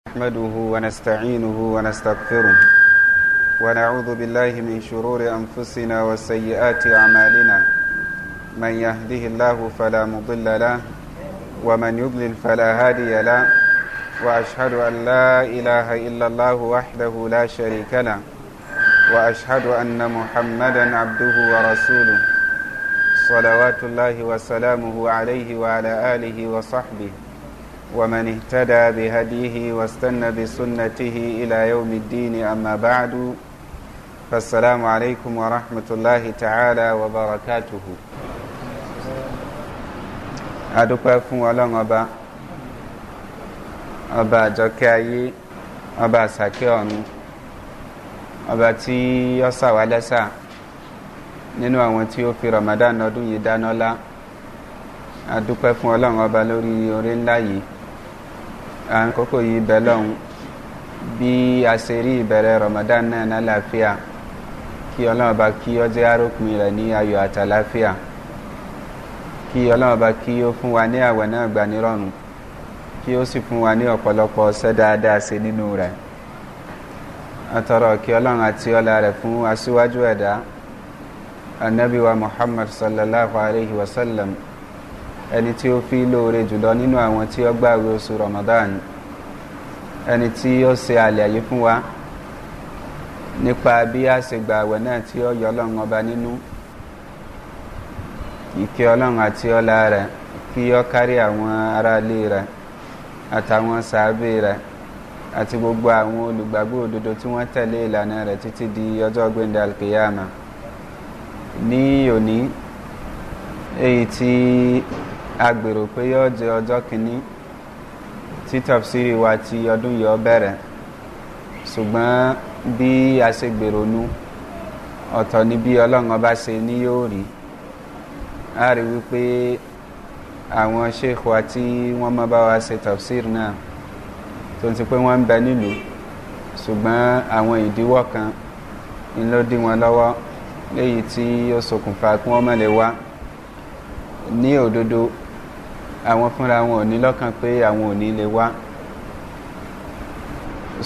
نحمده ونستعينه ونستغفره ونعوذ بالله من شرور أنفسنا وسيئات أعمالنا من يهده الله فلا مضل له ومن يضلل فلا هادي له وأشهد أن لا إله إلا الله وحده لا شريك له وأشهد أن محمدا عبده ورسوله صلوات الله وسلامه عليه وعلى آله وصحبه ومن اهتدى بهديه واستنى بسنته إلى يوم الدين أما بعد فالسلام عليكم ورحمة الله تعالى وبركاته adúpẹ́ fún Ọlọ́run ọba àjọkẹ́ ayé ọba àsàkẹ́ ọ̀run ọba tí ó ṣà wá lẹ́ṣà nínú àwọn tí ó fi Ramadan ọdún yìí dánọ́lá adúpẹ́ fún Ọlọ́run ọba lórí oore ńlá yìí àkókò yìí bẹ̀ lọ́hùn bí a ṣe rí ìbẹ̀rẹ̀ Ramadan náà lálàáfíà kí Ọlọ́run ọba kí ó jẹ́ àrópin rẹ̀ ní ayọ̀ àtàláfíà kí Ọlọ́run ọba kí ó fún wa ní àwẹ̀ náà gbà nírọ̀rùn kí ó sì fún wa ní ọ̀pọ̀lọpọ̀ ṣẹ́ dáadáa ṣe nínú rẹ̀ àtọrọ kí Ọlọ́run àti ọlá rẹ̀ fún aṣíwájú ẹ̀dá Ànábì wa Muhammad sallallahu alayhi wa sallam ẹni tí ó fi lóore jùlọ nínú àwọn tí ó gbààwẹ̀ oṣù Ramadan ẹni tí ó ṣe àlàyé fún wa nípa bí a ṣe gbààwẹ̀ náà tí ó yọ Ọlọ́run ọba nínú ìkẹ́ Ọlọ́run àti ọlá rẹ̀ kí ó kárí àwọn aráalé rẹ̀ àtàwọn sàábé rẹ̀ àti gbogbo àwọn olùgbàgbọ́ òdodo tí wọ́n tẹ̀lé ìlànà rẹ̀ títí di ọjọ́ gbẹ̀ndẹ̀ alkiyama ní òní èyí tí a gbèrò pé yóò jẹ́ ọjọ́ kìíní tí tafsiri wa ti ọdún yìí ó bẹ̀rẹ̀ ṣùgbọ́n bí a ṣe gbèrò nú ọ̀tọ̀ ní bí Ọlọ́run ọba ṣe ní yóò rí a rí wípé àwọn sheikh wa tí wọ́n máa bá wa ṣe tafsir náà tó ti pé wọ́n ń bẹ nílùú ṣùgbọ́n àwọn ìdíwọ́ kan ń ló dí wọn lọ́wọ́ léyìí tí ó ṣokùnfà kí wọ́n má lè wá ní òdodo àwọn fúnra wọn ò ní lọ́kàn pé àwọn ò ní lè wá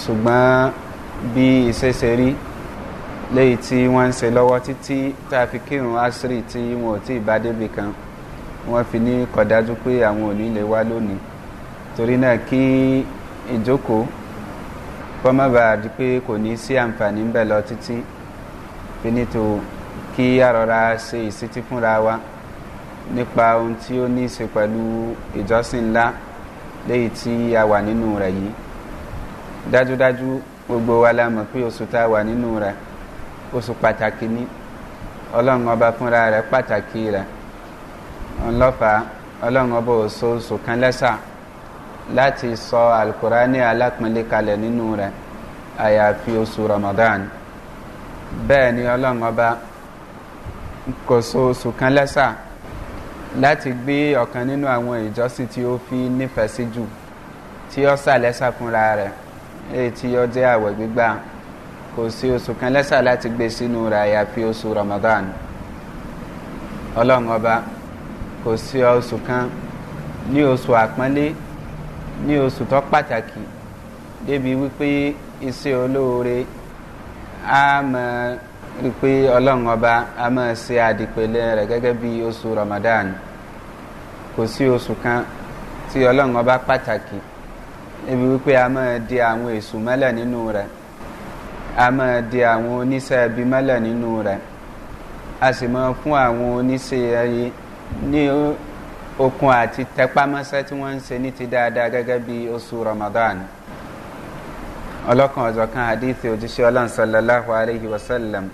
ṣùgbọ́n bí ìṣeṣe rí léyìí tí wọ́n ń ṣe lọ́wọ́ títí tá a fi kírun asiri tí wọn ò tí ì bá débi kan wọ́n fi ní kọ̀dájú pé àwọn ò ní lè wá lónìí torí náà kí ìjókòó kọ́ má bàa di pé kò ní sí àǹfààní ń bẹ lọ títí fi nítò kí àrọ̀ra ṣe ìsítí fúnra wa nípa ohun tí ó ní í ṣe pẹ̀lú ìjọsìn ńlá léyìí tí a wà nínú rẹ̀ yìí dájúdájú gbogbo wa la mọ̀ pé oṣù tá a wà nínú rẹ̀ oṣù pàtàkì ní Ọlọ́run ọba fúnra rẹ̀ pàtàkì rẹ̀ ọlọ́fà Ọlọ́run ọba oṣù kan lẹ́sà láti sọ Al-Qur'ani alápọ̀nlé kalẹ̀ nínú rẹ̀ àyàfi oṣù Ramadan bẹ́ẹ̀ ni Ọlọ́run ọba kò sọ oṣù kan lẹ́sà láti gbé ọ̀kan nínú àwọn ìjọsìn tí ó fi nífẹ̀ẹ́ sí jù tí ó sà lẹ́sà fúnra rẹ̀ èyí tí ó jẹ́ àwẹ̀ gbígbà kò sí oṣù kan lẹ́sà láti gbé sínú rẹ̀ àyàfi oṣù Ramadan Ọlọ́run ọba kò sí oṣù kan ní oṣù àpọ́nlé ní oṣù tó pàtàkì débi wípé iṣẹ́ olóore a máa rí pé Ọlọ́run ọba a máa ṣe àdìpẹ̀lẹ̀ rẹ̀ gẹ́gẹ́ bí oṣù Ramadan kò sí oṣù kan tí Ọlọ́run ọba pàtàkì débi wípé a máa di àwọn èṣù mọ́lẹ̀ nínú rẹ̀ a máa di àwọn oníṣẹ́ ẹbí mọ́lẹ̀ nínú rẹ̀ a sì máa fún àwọn oníṣẹ́ ẹyẹ ní okun àti tẹpámọ́sẹ́ tí wọ́n ń ṣe ní ti dáadáa gẹ́gẹ́ bí oṣù Ramadan ọlọ́kan ọ̀jọ̀kan hadithi òjíṣẹ́ Ọlọ́run sallallahu alayhi wa sallam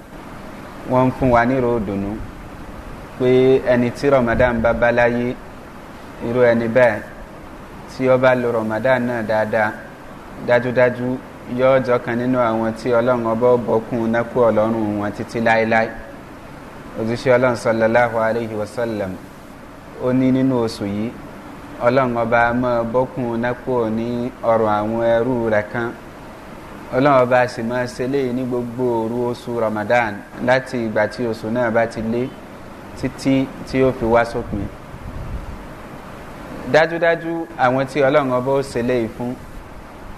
wọ́n ń fún wa ní ròdùnú pé ẹni tí Ramadan bá bá láyé irú ẹni bẹ́ẹ̀ tí ó bá lo Ramadan náà dáadáa dájúdájú yóò jọkan nínú àwọn tí Ọlọ́run ọba bọ́kún nákú ọlọ́run wọn títí láéláé òjíṣẹ́ Ọlọ́run sallallahu alayhi wa sallam ó ní nínú oṣù yìí Ọlọ́run ọba máa bọ́kún nákú ní ọ̀rọ̀ àwọn ẹrú rẹ̀ kan Ọlọ́run ọba sì máa ṣe léyìí ní gbogbo òru oṣù Ramadan láti ìgbà tí oṣù náà bá ti lé títí tí ó fi wá sópin dájúdájú àwọn tí Ọlọ́run ọba ó ṣe léyìí fún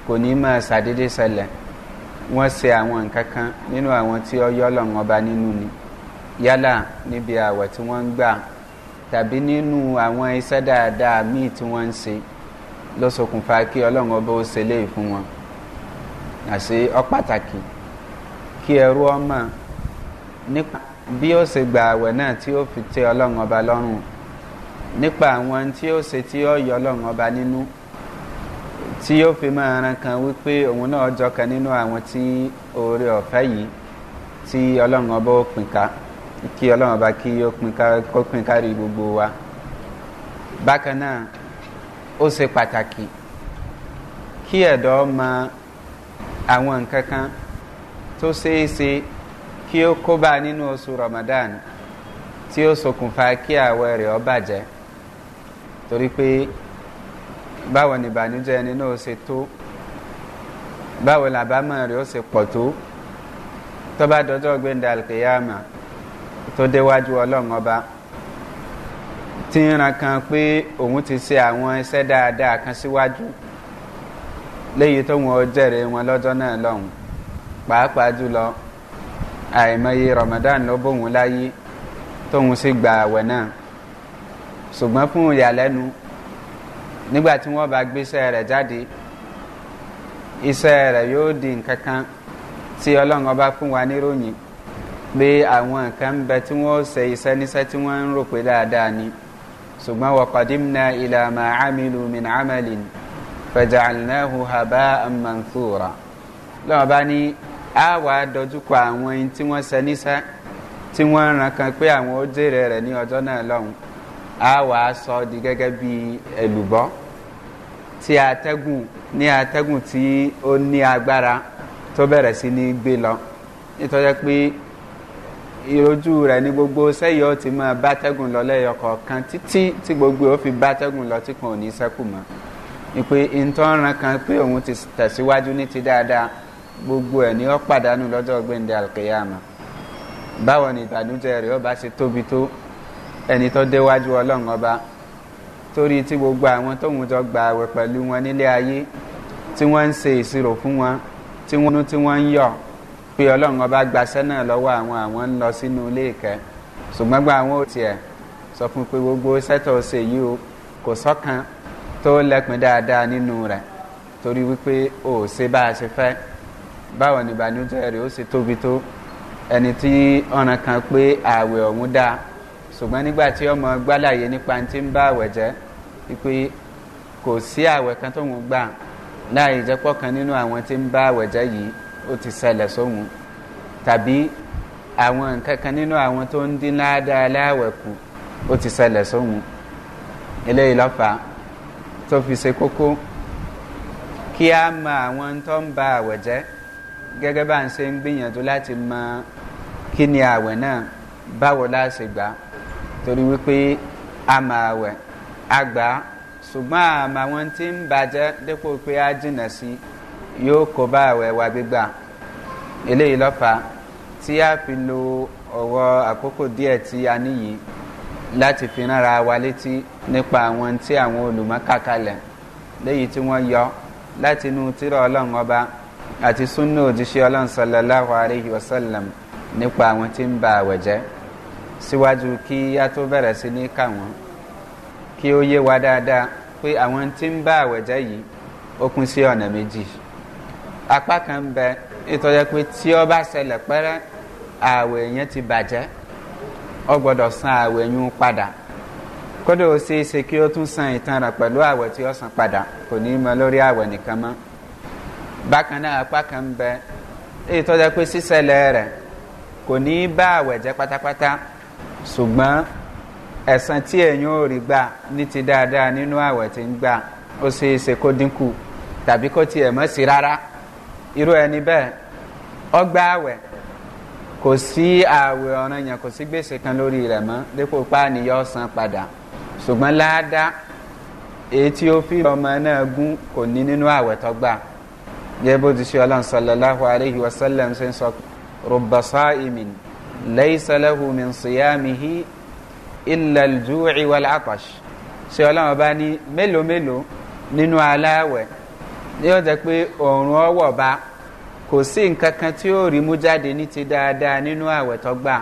kò ní máa ṣàdédé ṣẹlẹ̀ wọ́n ṣe àwọn nǹkan kan nínú àwọn tí ó yọ́ Ọlọ́run ọba nínú ni yálà níbi àwẹ̀ tí wọ́n ń gbà tàbí nínú àwọn iṣẹ́ dáadáa míì tí wọ́n ń ṣe ló ṣokùnfà kí Ọlọ́run ọba ó ṣe léyìí fún wọn. àṣé ó pàtàkì kí ẹrú ọmọ nípa bí ó ṣe gba àwẹ̀ náà tí ó fi tẹ́ Ọlọ́run ọba lọ́rùn, nípa àwọn tí ó ṣe tí ó yọ Ọlọ́run ọba nínú, tí ó fi máa ran kan wípé òun náà jọ kan nínú àwọn tí oore ọ̀fẹ́ yìí tí Ọlọ́run ọba ó pín ká, kí Ọlọ́run ọba kí ó pín kárí gbogbo wa. bákan náà ó ṣe pàtàkì kí ẹ̀dọ́ mọ àwọn nǹkan kan tó ṣeé ṣe kí ó kó bá nínú oṣù Ramadan tí ó ṣokùnfà kí àwẹ̀ rẹ̀ ó bàjẹ́, torí pé báwo ni ìbànújẹ́ ẹni náà ṣe tó, báwo làbámọ̀ rẹ̀ ó ṣe pọ̀ tó bá dọjọ́ gbẹ̀ndẹ̀ alkiyama tó déwájú Ọlọ́run ọba tí ń ran kan pé òun ti ṣe àwọn iṣẹ́ dáadáa kan síwájú léyìí tó wọn jẹ́rìí wọn lọ́jọ́ náà lọ́hùn, pàápàá jùlọ àìmọye Ramadan ló bóun láyé tóun sì gba àwẹ̀ náà. ṣùgbọ́n fún ìyàlẹ́nu nígbà tí wọ́n bá gbéṣẹ́ rẹ̀ jáde, iṣẹ́ rẹ̀ yóò di nǹkan kan tí Ọlọ́run ọba fún wa níròyìn pé àwọn nǹkan ń bẹ tí wọ́n ṣe iṣẹ́ níṣẹ́ tí wọ́n ń rò pé dáadáa ni, ṣùgbọ́n wa qadimna ila ma amilu min amalin faja'alnahu haba'an manthura. lọ́wọ́ bá ní a wà dojúkọ àwọn ẹni tí wọ́n ṣe níṣẹ́ tí wọ́n ràn kan pé àwọn ó jèrè rẹ̀ ní ọjọ́ náà lọ́hùn, a wà sọ di gẹ́gẹ́ bí èlùbọ́ tí atẹ́gùn tí ó ní agbára tó bẹ̀rẹ̀ sí ní gbé lọ, nítorí pé ìrojú rẹ̀ ní gbogbo sẹ́yìn ó ti máa bátẹ́gùn lọ lẹ́yọ kọ̀ọ̀kan títí tí gbogbo ó fi bátẹ́gùn lọ tí kan ò ní sẹ́kù mọ́. ní pé ìtọ́ran kan pé òun ti tẹ̀síwájú ní ti dáadáa gbogbo ẹ̀ ní ó pàdánù lọ́jọ́ gbẹ̀ndẹ̀ alkiyama. báwo ni ìbànújẹ́ rẹ̀ ó bá ṣe tóbi tó ẹni tó déwájú Ọlọ́run ọba, torí tí gbogbo àwọn tóun jọ gba àwẹ̀ pẹ̀lú wọn nílé ayé tí wọ́n ń ṣe ìṣirò fún wọn tí wọ́n ń yọ̀ pé Ọlọ́run ọba gbaṣẹ́ náà lọ́wọ́ àwọn ń lọ sínú ilé ìkẹ́, ṣùgbọ́n gba àwọn ò tiẹ̀ sọ fún pé gbogbo sẹ́tọ̀ ṣe yìí o kò sọ́kan tó lẹ́pin dáadáa nínú rẹ̀, torí wípé ò ṣe bá a ṣe fẹ́. báwo ni ìbànújẹ́ rẹ̀ ó ṣe tóbi tó ẹni tí ọ̀ràn kan pé ààwẹ̀ ọ̀hún dáa, ṣùgbọ́n nígbà tí ọmọ gbálàyé nípa tí ń bá àwẹ̀ jẹ́ wípé kò sí àwẹ̀ kan tó ń gbà láì jẹ́ pọ̀ kan nínú àwọn tí ń bá àwẹ̀ jẹ́ yìí ó ti ṣẹlẹ̀ sóhun, tàbí àwọn nǹkan kan nínú àwọn tó ń dín ládàá láwẹ̀ kù ó ti ṣẹlẹ̀ sóhun. eléyìí ló fà tó fi ṣe kókó kí a mọ àwọn tó ń bá àwẹ̀ jẹ́ gẹ́gẹ́ bá ń ṣe ń gbìyànjú láti mọ kí ni àwẹ̀ náà báwo la ṣe gbà, torí wípé a máa wẹ̀ àgbà ṣùgbọ́n àmà wọn tí ń bàjẹ́ dípò pé a jìnà sí yóò kó bá àwẹ̀ wa gbígbà. eléyìí ló fà tí a fi lo ọ̀rọ̀ àkókò díẹ̀ tí a níyì láti fi ránra wa létí nípa àwọn tí àwọn olùmọ̀kàkalẹ̀ léyìí tí wọ́n yọ láti inú tírà Ọlọ́run ọba àti súnnà òjíṣẹ́ Ọlọ́run sallallahu alayhi wa sallam nípa àwọn tí ń ba àwẹ̀ jẹ́. síwájú kí a tó bẹ̀rẹ̀ sí ní kà wọ́n kí ó yé wa dáadáa pé àwọn tí ń bá àwẹ̀ jẹ́ yìí ó kún sí ọ̀nà méjì. apá kan ń bẹ nítorí pé tí ó bá ṣẹlẹ̀ pẹ́rẹ́ àwẹ̀ yẹn ti bàjẹ́, ó gbọ́dọ̀ san àwẹ̀ yún padà, kódà ó ṣe é ṣe kí ó tún san ìtanràn pẹ̀lú àwẹ̀ tí ó san padà, kò ní mọ lórí àwẹ̀ nìkan mọ́. bákan náà apá kan ń bẹ nítorí pé ṣíṣẹlẹ̀ rẹ̀ kò ní bá àwẹ̀ jẹ́ pátápátá, ṣùgbọ́n ẹ̀san tí èèyàn ò rí gbà ní ti dáadáa nínú àwẹ̀ tí ń gbà ó ṣe é ṣe kó dínkù tàbí kó tiẹ̀ mọ́ sí rárá. irú ẹni bẹ́ẹ̀ ó gba àwẹ̀, kò sí àwẹ̀ ọ̀ranyàn, kò sí gbèsè kan lórí rẹ̀ mọ́ dípò pàníyàn san padà, ṣùgbọ́n láàdá èyí tí ó fi ọmọ náà gún kò ní nínú àwẹ̀ tó gbà. gẹ́gẹ́ bó ti ṣe Ọlọ́run sallallahu alayhi wa sallam ṣe ń sọ rubba sa'imin laysa lahu min siyamihi illa al-ju'i wal-'atash. ṣe Ọlọ́run bá ní mélòó mélòó nínú aláwẹ̀ yóò jẹ́ pé òòrùn ọwọ́ bá kò sí nǹkan kan tí ó rí mú jáde ní ti dáadáa nínú àwẹ̀ tó gbà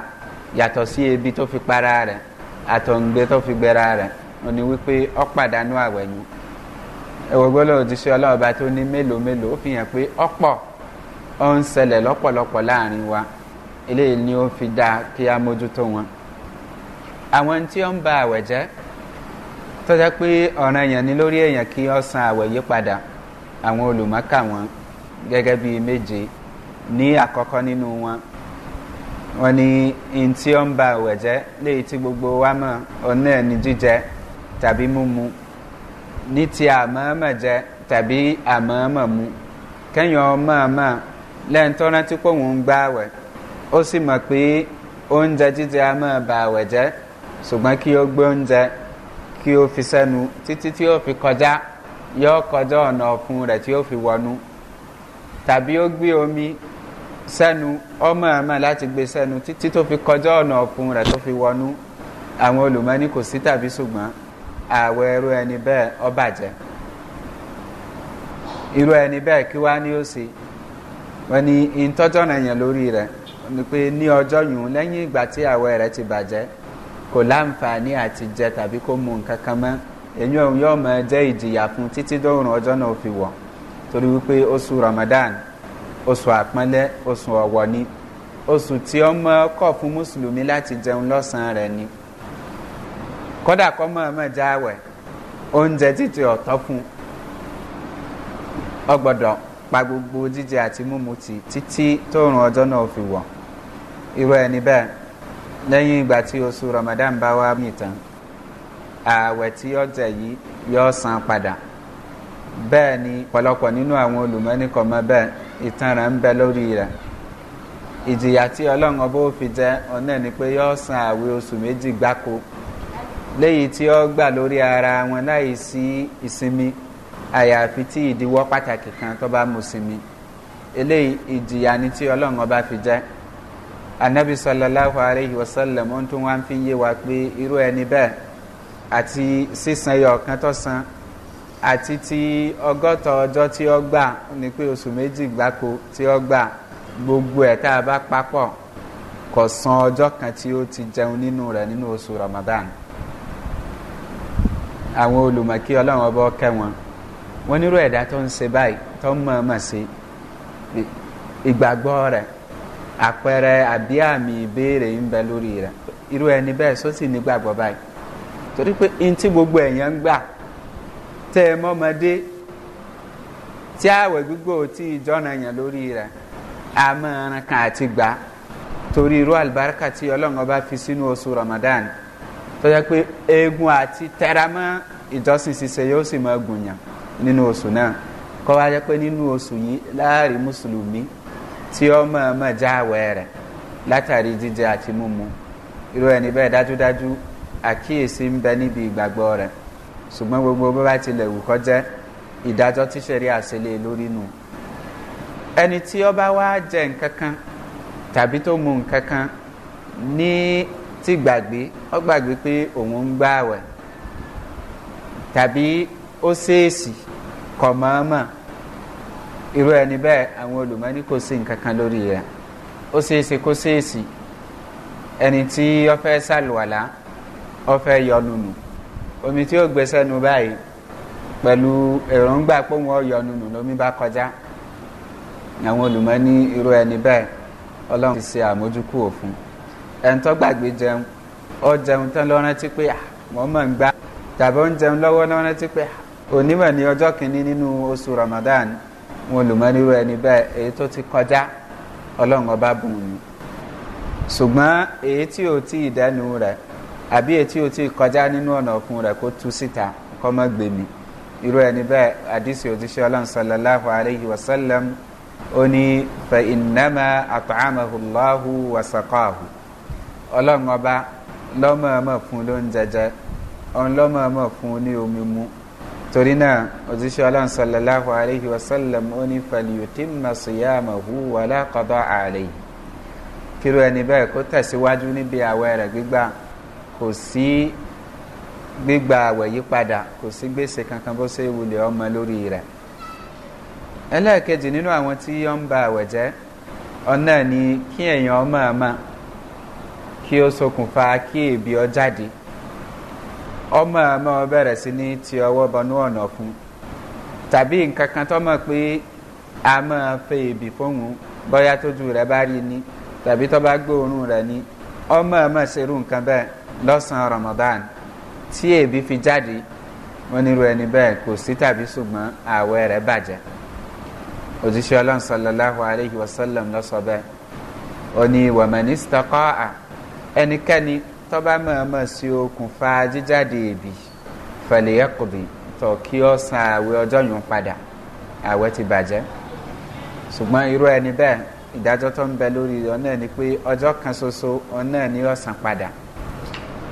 yàtọ̀ sí ebi tó fi para rẹ̀ àtọ̀ǹgbẹ tó fi gbẹra rẹ̀ ó ní wípé ó pàdánù àwẹ̀ yìí ẹ̀wọ̀gbọ́lọ̀ òjíṣẹ́ ọlọ́ọ̀bá tó ní mélòó mélòó ó fi hàn pé ọ̀pọ̀ ó ń ṣẹlẹ̀ lọ́pọ̀lọpọ̀ láàrin wa eléyìí ni ó fi dáa kí á mójútó wọn. àwọn tí ó ń ba àwẹ̀ jẹ́ tó jẹ́ pé ọ̀ràn èèyàn ní lórí èèyàn kí ó san àwẹ̀ yí padà àwọn olùmọ́kà wọn gẹ́gẹ́ bí méje ní àkọ́kọ́ nínú wọn wọ́n ní in tí ó ń ba àwẹ̀ jẹ́ léyìí tí gbogbo wa mọ̀ ọ̀nà ẹni jíjẹ tàbí mímu ní ti àmọ́ọ́mọ̀ jẹ tàbí àmọ́ọ́mọ̀ mu kẹ́yìn ọmọ́ọ̀mọ́ lẹ́yìn tó rántí pé òun ń gbá àwẹ̀ ó sì mọ̀ pé oúnjẹ jíjẹ a máa ba àwẹ̀ jẹ́ ṣùgbọ́n kí ó gbé oúnjẹ kí ó fi sẹ́nu títí tí ó fi kọjá yóò kọjá ọ̀nà ọ̀fun rẹ̀ tí ó fi wọnú tàbí ó gbé omi sẹ́nu ọmọ́ọ̀mọ́ láti gbé sẹ́nu títí tó fi kọjá ọ̀nà ọ̀fun rẹ̀ tó fi wọnú àwọn olùmọ́ni kò sí tàbí ṣùgbọ́n àwẹ̀ ẹrú ẹni bẹ́ẹ̀ ó bàjẹ́ irú ẹni bẹ́ẹ̀ kí wá ní ó ṣe wọ́n ní ìtọ́jọ́ náà yẹn lórí rẹ̀ ni pé ní ọjọ́ yùn lẹ́yìn ìgbà tí àwẹ̀ rẹ̀ ti bàjẹ́ kò láǹfààní àti jẹ tàbí kó mu nǹkan kan mọ́ èyí òun yóò máa jẹ́ ìjìyà fún títí dóòrùn ọjọ́ náà fi wọ̀ torí wípé oṣù Ramadan oṣù àpọ́nlé oṣù ọ̀wọ̀ ni oṣù tí ó mọ́ kọ̀ fún mùsùlùmí láti jẹun lọ́sàn-án rẹ̀ ni kódà kọ́ mọ́ ọmọ jáwẹ̀ oúnjẹ títí ọ̀tọ̀ fún ọgbọ̀dọ̀ pa gbogbo jíjẹ àti mímu títí tóòrùn ọjọ́ náà fi wọ̀ irú ẹni bẹ́ẹ̀ lẹ́yìn ìgbà tí oṣù Ramadan bá wá mì tán ààwẹ̀ tí ó jẹ yìí yóò san padà bẹ́ẹ̀ ni pọ̀lọpọ̀ nínú àwọn olùmọ́nìkọ̀ mọ́ bẹ́ẹ̀ ìtanràn ń bẹ lórí rẹ̀ ìjìyà tí ọlọ́run ọba ó fi jẹ́ ọ̀nà ni pé yóò san ààwẹ̀ oṣù méjì gbáko léyìí tí ó gbà lórí ara wọn láì sí ìsinmi àyàfi tí ìdíwọ́ pàtàkì kan tó bá mú sinmi eléyìí ìjìyà ni tí ọlọ́run ọba fi jẹ́ anabi sallallahu alayhi wa sallam ohun tó wá ń fi yé wa pé irú ẹni bẹ́ẹ̀ àti sísan ẹyọ kan tó san àti ti ọgọ́ta ọjọ́ tí ó gbà ní pé oṣù méjì gbáko tí ó gbà gbogbo ẹ̀ tá a bá papọ̀ kò san ọjọ́ kan tí ó ti jẹun nínú rẹ̀ nínú oṣù Ramadan àwọn olùmọ̀kí ọlọ́run ọba ọkẹ́ wọn nírú ẹ̀dá tó ń ṣe báyìí tó ń mọ̀ọ́mọ̀ sí ìgbàgbọ́ rẹ̀ àpẹẹrẹ àbí àmì ìbéèrè ń bẹ lórí rẹ̀ irú ẹni bẹ́ẹ̀ sósì nígbàgbọ́ báyìí torí pé in tí gbogbo èèyàn ń gbà tẹ́ ẹ mọ́mọdé tí àwẹ̀ gbígbó tí ìjọ́nà yàn lórí rẹ̀ àmọ́ràn kan àti gbà torí irú àlùbáríkà tí ọlọ́run ọba fi sínú oṣù Ramadan tó yẹ pé eegun àti tẹramọ́ ìjọsìn ṣiṣẹ́ yóò sì máa gùnyàn nínú oṣù náà kọ́ wá jẹ́ pé nínú oṣù yìí láàrin mùsùlùmí tí ó mọ̀ já àwẹ̀ rẹ̀ látàrí jíjẹ àti mímu irú ẹni bẹ́ẹ̀ dájúdájú àkíyèsí ń bẹ níbi ìgbàgbọ́ rẹ̀ ṣùgbọ́n gbogbo bó bá tilẹ̀ wù kó jẹ́ ìdájọ́ tí ṣẹ̀rí àṣẹlẹ̀ lórí nù ẹni tí ó bá wá jẹ nǹkan kan tàbí tó mu nǹkan kan ní tí gbàgbé ó gbàgbé pé òun ń gbà àwẹ̀ tàbí ó ṣèèṣì kọ̀ mọ̀ọ́mọ̀ irú ẹni bẹ́ẹ̀ àwọn olùmọ́ni kò sí nǹkan kan lórí rẹ̀ ó ṣeéṣe kó ṣèèṣì ẹni tí ó fẹ́ ṣàlùwàlá ó fẹ́ yọnu nù omi tí ó gbé sẹ́nu báyìí pẹ̀lú èròǹgbà pé wọ́n yọnu nù lómi bá kọjá àwọn olùmọ́ni irú ẹni bẹ́ẹ̀ ọlọ́run ti ṣe àmójúkú òfin ẹni tó gbàgbé jẹun ó jẹun tán ló rántí pé wọ́n mọ̀ ń gbá tàbí ó ń jẹun lọ́wọ́ ló rántí pé onímọ̀ ní ọjọ́ kìíní nínú oṣù Ramadan wọn olùmọ̀ nírú ẹni bẹ́ẹ̀ èyí tó ti kọjá ọlọ́run ọba bùn ní ṣùgbọ́n èyí tí ò tí ì dẹnu rẹ̀ àbí èyí tí ò tí ì kọjá nínú ọ̀nà ọ̀fun rẹ̀ kó tú síta kọ́ mọ́ gbèmí irú ẹni bẹ́ẹ̀ àdìsí òjíṣẹ́ ọlọ́run sallallahu alayhi wa sallam ó ní fa innama at'amahu Allahu wa saqahu ọlọ́run ọba lọ́mọ̀ọ́mọ̀ fún ló ń jẹjẹ ọ̀n lọ́mọ̀ọ́mọ̀ fún ní omi mu torí náà òjíṣẹ́ ọlọ́run sallallahu alayhi wa sallam ó ní falyutimma siyamahu wa la qada'a alayhi kíró ẹni bẹ́ẹ̀ kó tẹ̀síwájú níbi àwẹ̀ rẹ̀ gbígbà kò sí gbígba àwẹ̀ yípadà kò sí gbèsè kankan bó ṣe wulẹ̀ ọmọ lórí rẹ̀ ẹlẹ́ẹ̀kejì nínú àwọn tí ó ń ba àwẹ̀ jẹ́ ọ̀nà ni kí èèyàn ọmọ ọmọ kí ó ṣokùnfà kí èébì ó jáde ọmọ ọmọ bẹ̀rẹ̀ sí ní ti ọwọ́ bọnú ọ̀nà fún tàbí nǹkan kan tó mọ̀ pé a máa fẹ́ èébì fóun bóyá tójú rẹ̀ bá rí ni tàbí tó bá gbóòórùn rẹ̀ ni ọmọ ọmọ ṣerú nǹkan bẹ́ẹ̀ lọ́sàn-án Ramadan tí èébì fi jáde wọ́n nírú ẹni bẹ́ẹ̀ kò sí tàbí ṣùgbọ́n ààwẹ̀ rẹ̀ bàjẹ́ òjíṣẹ́ ọlọ́run sallallahu alayhi wa sallam ló sọ bẹ́ẹ̀ ó ní wàmẹ́ni istaqa'a ẹnikẹ́ni tó bá mọ̀ọ́mọ̀ sí okùnfà jíjáde èébì falyaqdi tó kí ó san ààwẹ̀ ọjọ́ yùn padà ààwẹ̀ ti bàjẹ́ ṣùgbọ́n irú ẹni bẹ́ẹ̀ ìdájọ́ tó ń bẹ lórí ọ̀nà ni pé ọjọ́ kan ṣoṣo ọ̀nà ni ó san padà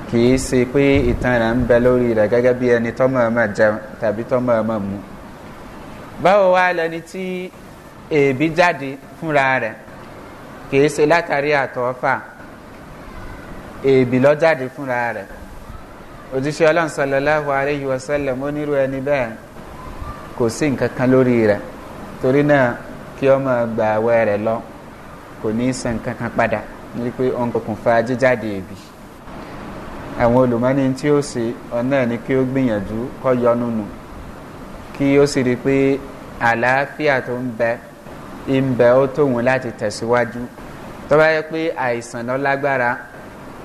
kì í ṣe pé ìtàn rẹ̀ ń bẹ lórí rẹ̀ gẹ́gẹ́ bí ẹni tó mọ̀ọ́mọ̀ jẹun tàbí tó mọ̀ọ́mọ̀ mu. báwo wá lẹni tí èébì jáde fúnra rẹ̀ kì í ṣe látàrí àtọ́fà èébì ló jáde fúnra rẹ̀ òjíṣẹ́ ọlọ́run sallallahu alayhi wa sallam onírú ẹni bẹ́ẹ̀ kò sí nǹkan kan lórí rẹ̀ torí náà kí ó máa gba àwẹ̀ rẹ̀ lọ kò ní í san nǹkan kan padà ní pé òun kò kùn fa jíjáde èébì àwọn olùmọ́ni tí ó ṣe ọ̀nà ni kí ó gbìyànjú kó yọnu nù kí ó sì rí pé àlàáfíà tó ń bẹ ó tóun láti tẹ̀síwájú tó bá yẹ pé àìsàn lọ lágbára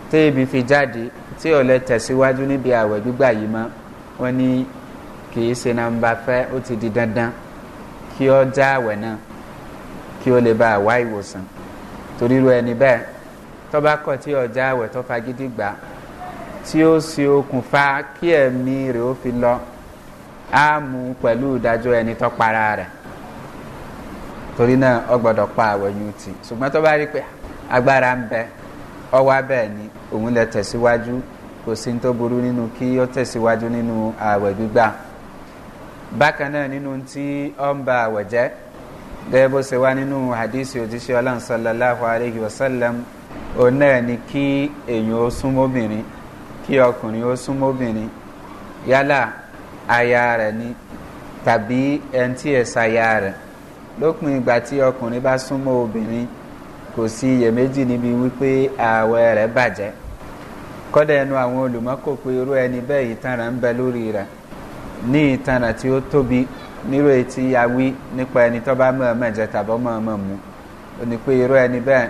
tí èébì fi jáde tí ò lè tẹ̀síwájú níbi àwẹ̀ gbígbà yìí mọ́ wọ́n ní kì í ṣe nàmbà fẹ́ ó ti di dandan kí ó já àwẹ̀ náà kí ó lè bá àwá ìwòsàn torí irú ẹni bẹ́ẹ̀ tó bá kọ̀ tí ó já àwẹ̀ tó fagídí gbà tí ó ṣe okùnfà kí ẹ̀mí rẹ̀ ó fi lọ á mú pẹ̀lú ìdájọ́ ẹni tó para rẹ̀ torí náà ó gbọ́dọ̀ pa àwẹ̀ yìí tì ṣùgbọ́n tó bá rí pé agbára ń bẹ ọwọ́ bẹ́ẹ̀ ni òun lè tẹ̀síwájú kò sí tó burú nínú kí ó tẹ̀síwájú nínú àwẹ̀ gbígbà bákan náà nínú tí ó ń ba àwẹ̀ jẹ́ gẹ́gẹ́ bó ṣe wá nínú hadisi òjíṣẹ́ ọlọ́run sallallahu alayhi wa sallam òun náà ni kí èèyàn ó súnmọ́bìnrin kí ọkùnrin ó súnmọ́bìnrin yálà aya rẹ̀ ni tàbí ẹni tí ẹ̀ ṣaya rẹ̀ lópin ìgbà tí ọkùnrin bá súnmọ́ obìnrin kò sí iyèméjì níbi wípé ààwẹ̀ rẹ̀ bàjẹ́ kọ́dà ẹnu àwọn olùmọ́kò pé irú ẹni bẹ́ẹ̀ ìtanràn ń bẹ lórí rẹ̀ ní ìtanràn tí ó tóbi nírò etí awí nípa ẹni tó bá mọ̀ọ́mọ̀ jẹ tàbí mọ̀ọ́mọ̀ mu ó ní pé irú ẹni bẹ́ẹ̀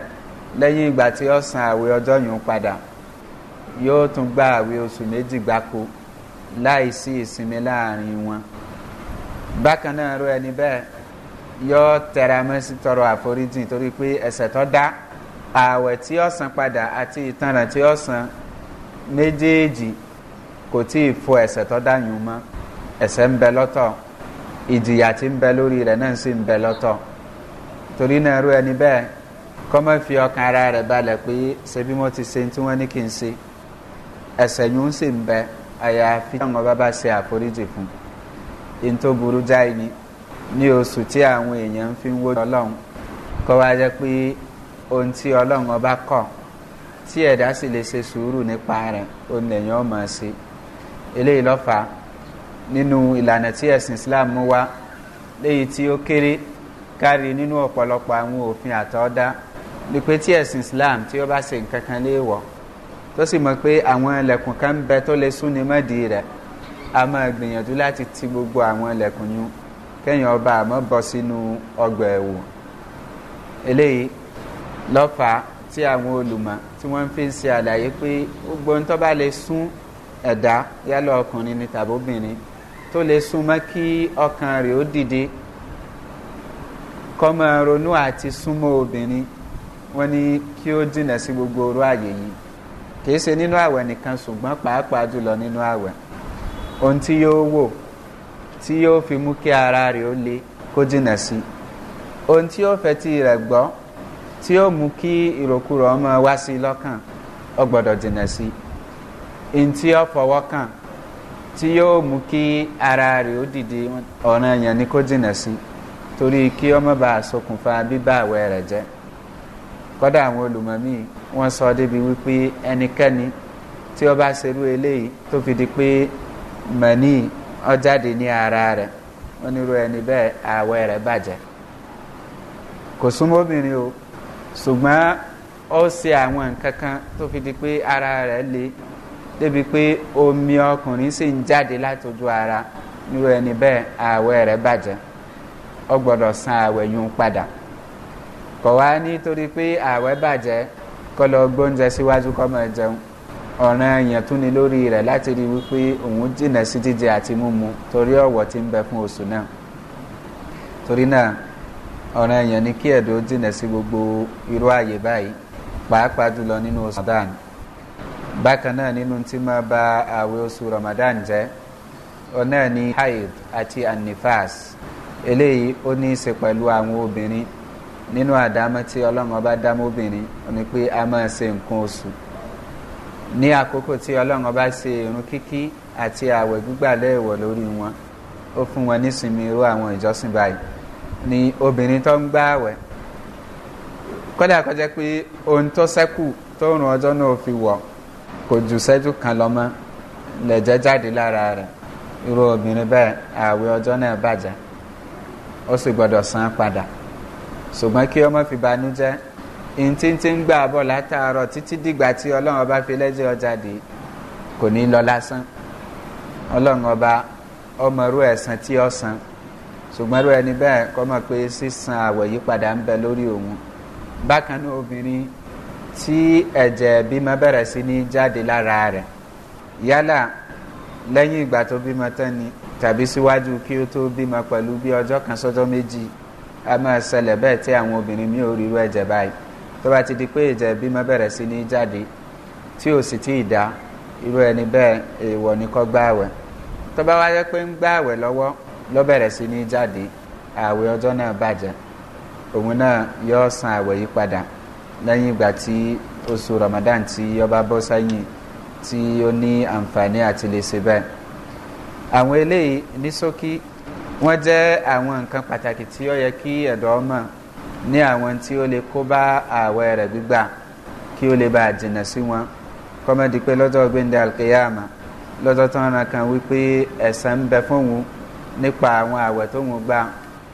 lẹ́yìn ìgbà tí ó san ààwẹ̀ ọjọ́ yùn padà yóò tún gba ààwẹ̀ oṣù méjì gbáko láì sí ìsinmi láàrin wọn bákan náà irú ẹni bẹ́ẹ̀ yóò tẹra mọ́ sí tọrọ àforíjì torí pé ẹ̀ṣẹ̀ tó dá ààwẹ̀ tí ó san padà àti ìtanràn tí ó san méjèèjì kò tí ì fọ ẹ̀ṣẹ̀ tó dá yùn mọ́ ẹ̀ṣẹ̀ ń bẹ lọ́tọ̀ ìjìyà tí ń bẹ lórí rẹ̀ náà sì ń bẹ lọ́tọ̀ torí náà irú ẹni bẹ́ẹ̀ kó má fi ọkàn ara rẹ̀ balẹ̀ pé ṣe bí mo ti ṣe tí wọ́n ní kí n ṣe ẹ̀ṣẹ̀ yùn sì ń bẹ àyàfi tí àwọn bá ṣe àforíjì fún in tó burú jáì ní oṣù tí àwọn èèyàn fi ń wó ọlọ́run kó wá jẹ́ pé ohun tí ọlọ́run ọba kọ̀ tí ẹ̀dá sì lè ṣe sùúrù nípa rẹ̀ òun lèèyàn ó máa ṣe eléyìí ló fà nínú ìlànà tí ẹ̀sìn Islam mú wá léyìí tí ó kéré kárí nínú ọ̀pọ̀lọpọ̀ àwọn òfin àtọ́dá ni pé tí ẹ̀sìn Islam tí ó bá ṣe nǹkan kan léèwọ̀ tó sì mọ̀ pé àwọn ẹlẹ́kùn kan ń bẹ tó lè súnni mọ́dì rẹ̀ a máa gbìyànjú láti ti gbogbo àwọn ẹlẹ́kùn yún kẹ́yìn ọba àmọ́ bọ́ sínú ọgbà ẹ̀wò eléyìí ló fà tí àwọn olùmọ̀ tí wọ́n fi ń ṣe àlàyé pé gbogbo ohun tó bá lè sún ẹ̀dá yálà ọkùnrin ni tàbí obìnrin tó lè súnmọ́ kí ọkàn rẹ̀ ó dìde kó máa ronú àti súnmọ́ obìnrin wọ́n ní kí ó jìnà sí gbogbo orú àyè yìí kìí ṣe nínú àwẹ̀ nìkan ṣùgbọ́n pàápàá jùlọ nínú àwẹ̀ ohun tí yóò wò tí yóò fi mú kí ara rẹ̀ ó le kó jìnà sí ohun tí yóò fẹ́ tí rẹ̀ gbọ́ tí yóò mú kí ìròkúrò ọmọ wá sí lọ́kàn ó gbọ́dọ̀ jìnà sí ohun tí yóò fọwọ́ kàn tí yóò mú kí ara rẹ̀ ó dìde ọ̀ràn èèyàn ní kó jìnà sí torí kí ọmọ bá ṣokùnfà bíbá àwẹ̀ rẹ̀ jẹ́ kọ́dà àwọn olùmọ̀mí wọ́n sọ débi wípé ẹnikẹ́ni tí ó bá ṣerú eléyìí tó fi di pé mẹ́ni ó jáde ní ara rẹ̀ onírú ẹni bẹ́ẹ̀ ààwẹ̀ rẹ̀ bàjẹ́ kò súnmọ́ obìnrin o ṣùgbọ́n ó ṣe àwọn nǹkan kan tó fi di pé ara rẹ̀ le débi pé omi ọkùnrin sì ń jáde látojú ara nírú ẹni bẹ́ẹ̀ ààwẹ̀ rẹ̀ bàjẹ́ ó gbọ́dọ̀ san ààwẹ̀ yún padà kò wá nítorí pé ààwẹ̀ bàjẹ́ kó lọ gbóúnjẹ síwájú kó máa jẹun ọ̀ràn èèyàn tún ni lórí rẹ̀ láti rí wípé òun jìnà sí jíjẹ àti mímu torí ọ̀wọ̀ tí ń bẹ fún oṣù náà torí náà ọ̀ràn èèyàn ní kí ẹ̀dọ́ jìnà sí gbogbo irú ààyè báyìí pàápàá jùlọ nínú oṣù Ramadan bákan náà nínú tí máa ba ààwẹ̀ oṣù Ramadan jẹ́ ọ̀nà ní haid àti anifas eléyìí ó ní í ṣe pẹ̀lú àwọn obìnrin nínú àdámọ́ tí Ọlọ́run bá dámọ́ obìnrin ó ní pé a máa ṣe nǹkan oṣù ní àkókò tí Ọlọ́run bá ṣe ìrun kíkí àti ààwẹ̀ gbígbà léèwọ̀ lórí wọn ó fún wọn nísinmi irú àwọn ìjọsìn báyìí ni obìnrin tó ń gbààwẹ̀ kódà kó jẹ́ pé ohun tó ṣẹ́kù tó rùn ọjọ́ náà fi wọ̀ kò jù ṣẹ́jú kan lọ mọ́ lẹ̀jẹ̀ jáde lára rẹ̀ irú obìnrin bẹ́ẹ̀ ààwẹ̀ ọjọ́ náà bàjẹ́ ó sì gbọ́dọ̀ san padà ṣùgbọ́n kí ọmọ fi banújẹ́ ìntí tí ń gbà bọ̀ látàárọ̀ títí dìgbà tí Ọlọ́run ọba fi lẹ́jọ́ jáde kò ní lọ lásán Ọlọ́run ọba ọmọrú ẹ̀san tí ó san ṣùgbọ́n irú ẹni bẹ́ẹ̀ kọ́ mọ̀ pé sísan àwẹ̀ yí padà ń bẹ lórí òun bákan náà obìnrin tí ẹ̀jẹ̀ bímọ bẹ̀rẹ̀ sí ní jáde lára rẹ̀ yálà lẹ́yìn ìgbà tó bímọ tán ni tàbí síwájú kí ó tó bímọ pẹ̀lú bí ọjọ́ kan sọ́jọ́ méjì a máa ṣẹlẹ̀ bẹ́ẹ̀ tí àwọn obìnrin mi ò rí irú ẹ̀jẹ̀ báyìí tó bá ti di pé ẹ̀jẹ̀ bímọ bẹ̀rẹ̀ sí ní jáde tí ò sì tí ì dá irú ẹni bẹ́ẹ̀ èèwọ̀ ní kó gbààwẹ̀ tó bá wáyé pé ń gbààwẹ̀ lọ́wọ́ ló bẹ̀rẹ̀ sí ní jáde ààwẹ̀ ọjọ́ náà bàjẹ́ òun náà yóò san ààwẹ̀ yí padà lẹ́yìn ìgbà tí oṣù Ramadan tí ó bá bọ́ sẹ́yìn tí ó ní àǹfààní àti lè ṣe bẹ́ẹ̀ àwọn eléyìí ní ṣókí wọ́n jẹ́ àwọn nǹkan pàtàkì tí ó yẹ kí ẹ̀dọ́ mọ̀ ní àwọn tí ó lè kó bá ààwẹ̀ rẹ̀ gbígbà kí ó lè bá jìnà sí wọn kọ́mọ́dé pé lọ́jọ́ gbẹ̀ndẹ̀ alkiyama lọ́jọ́ tó ń kan wípé ẹ̀san ń bẹ fún òun nípa àwọn ààwẹ̀ tó ń gbà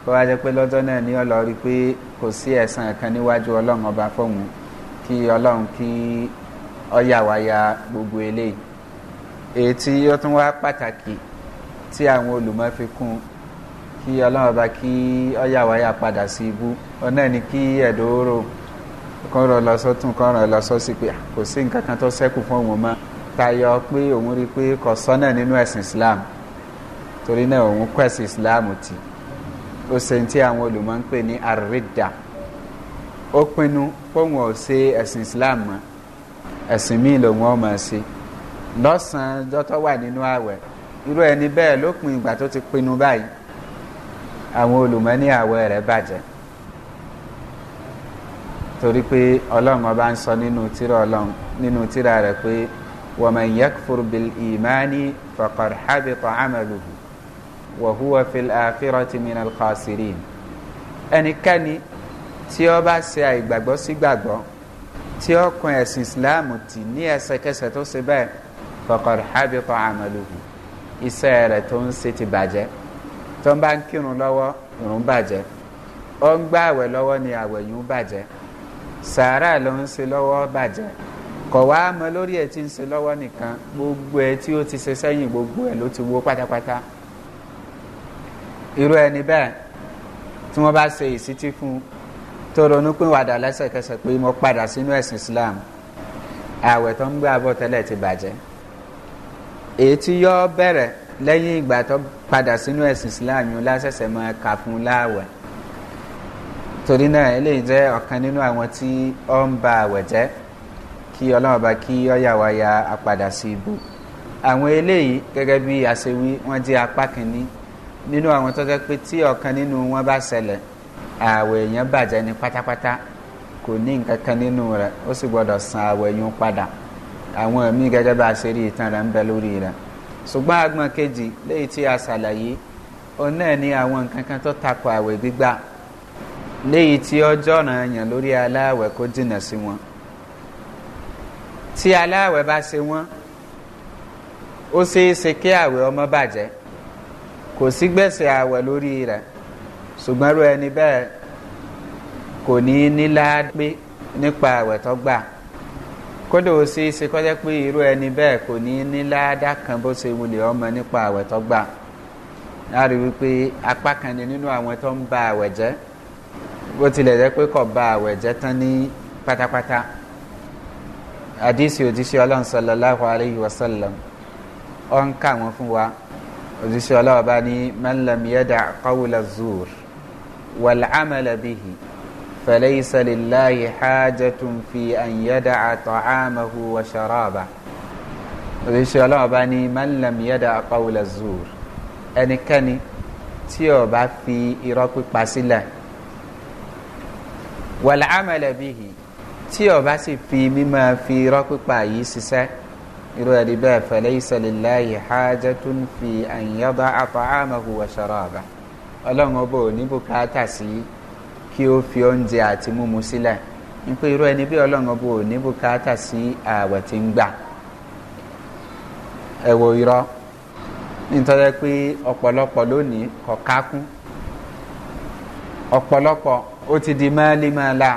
kó wá jẹ́ pé lọ́jọ́ náà ní ọlọ́rí pé kò sí ẹ̀san kan níwájú Ọlọ́run ọba fún òun kí Ọlọ́run kí ó yà wá ya gbogbo eléyìí èyí tí ó tún wá pàtàkì tí àwọn olùmọ̀ fi kún kí Ọlọ́run ọba kí ó yà wá ya padà sí ibú ọ̀nà ni kí ẹ̀dọ́rò kọ́ rọ lọ sọ́tún kọ́ rọ lọ sọ́sí pé kò sí nǹkan kan tó ṣẹ́kù fún òun mọ́ tayọ pé òun rí pé kò sọ́nà nínú ẹ̀sìn Islam torí náà òun kọ́ ẹ̀sìn Islam tì ó ṣe tí àwọn olùmọ̀ ń pè ní àrídà ó pinnu fóun ò ṣe ẹ̀sìn Islam mọ́ ẹ̀sìn míì lòun ò máa ṣe lọ́sàn-án ọjọ́ tó wà nínú ààwẹ̀ irú ẹni bẹ́ẹ̀ lópin ìgbà tó ti pinnu báyìí àwọn olùmọ̀ ní ààwẹ̀ rẹ̀ bàjẹ́ torí pé Ọlọ́run ọba ń sọ nínú tírà rẹ̀ pé wa man yakfur bil imani faqad habita amaluhu wa huwa fil akhirati minal khasirin ẹnikẹ́ni tí ó bá ṣe àìgbàgbọ́ sí gbàgbọ́ tí ó kan ẹ̀sìn Islam tì ní ẹsẹ̀kẹsẹ̀ tó ṣe bẹ́ẹ̀ faqad habita amaluhu iṣẹ́ rẹ̀ tó ń ṣe ti bàjẹ́ tó ń bá ń kírun lọ́wọ́ ìrun bàjẹ́ ó ń gbààwẹ̀ lọ́wọ́ ni àwẹ̀ yìí bàjẹ́ sàárà ló ń ṣe lọ́wọ́ bàjẹ́ kọ̀ wá mọ lórí ẹ̀ tí ń ṣe lọ́wọ́ nìkan gbogbo ẹ̀ tí ó ti ṣe sẹ́yìn gbogbo ẹ̀ ló ti wó pátápátá irú ẹni bẹ́ẹ̀ tí wọ́n bá ṣe ìsítí fún tó ronú pín wàdà lẹ́sẹ̀kẹsẹ̀ pé mo padà sínú ẹ̀sìn Islam àwẹ̀ tó ń gbà bọ̀ tẹ́lẹ̀ ti bàjẹ́ èyí tí yọ bẹ̀rẹ̀ lẹ́yìn ìgbà tó padà sínú ẹ̀sìn Islam yóò lásẹ̀sẹ̀ máa kà fún láàwẹ̀ torí náà eléyìí jẹ́ ọ̀kan nínú àwọn tí ó ń ba àwẹ̀ jẹ́ kí Ọlọ́run bá kí ó yà wá ya àpadà sí ibú àwọn eléyìí gẹ́gẹ́ bí àṣewí wọ́n jẹ́ apá kìíní nínú àwọn tó jẹ́ pé tí ọ̀kan nínú wọn bá ṣẹlẹ̀ àwẹ̀ èèyàn bàjẹ́ ní pátápátá kò ní nǹkan kan nínú rẹ̀ ó sì gbọ́dọ̀ san àwẹ̀ yún padà àwọn ẹ̀mí gẹ́gẹ́ bá ṣe rí ìtàn rẹ̀ ń bẹ lórí rẹ̀ ṣùgbọ́n agbọn kejì léyìí tí a ṣàlàyé òun náà ní àwọn nǹkan kan tó takò àwẹ̀ gbígbà léyìí tí ọjọ́ ọ̀ràn yàn lórí aláàwẹ̀ kó jìnà sí wọn tí aláàwẹ̀ bá ṣe wọ́n ó ṣeé ṣe kí àwẹ̀ ọmọ bàjẹ́ kò sí gbèsè àwẹ̀ lórí rẹ̀ ṣùgbọ́n irú ẹni bẹ́ẹ̀ kò ní nílá pé nípa àwẹ̀ tó gbà kódò ó sì ṣe kọjá pé irú ẹni bẹ́ẹ̀ kò ní nílá dá kan bó ṣe wulẹ̀ ọmọ nípa àwẹ̀ tó gbà láàrí wípé apá kan ní nínú àwọn tó ń ba àwẹ̀ jẹ́ bó tilẹ̀ jẹ́ pé kò ba àwẹ̀ jẹ́ tán ní pátápátá àdísì òjíṣẹ́ ọlọ́run sallallahu alayhi wa sallam ọ ń kà wọ́n fún wa òjíṣẹ́ ọlọ́run bá ní man lam yada' qawla zur wal amala bihi falaysa lillahi hajatun fi an yada'a ta'amahu wa sharaba òjíṣẹ́ ọlọ́run bá ní man lam yada' qawla zur ẹnikẹ́ni tí ó bá fi irọ́ pípa sílẹ̀ wal amala bihi tí ó bá sì fi mímọ́ fi irọ́ pípa yìí ṣiṣẹ́ irú ẹni bẹ́ẹ̀ falaysa lillahi hajatun fi an yada'a ta'amahu wa sharaba ọlọ́run ọba ò ní bùkátà sí kí ó fi oúnjẹ àti mímu sílẹ̀ ní pé irú ẹni bí ọlọ́run ọba ò ní bùkátà sí ààwẹ̀ tí ń gbà ẹ̀wọ̀ irọ́ nítorí pé ọ̀pọ̀lọpọ̀ lónìí kọ̀ọ̀kákún ọ̀pọ̀lọpọ̀ ó ti di mọ́límọ́lá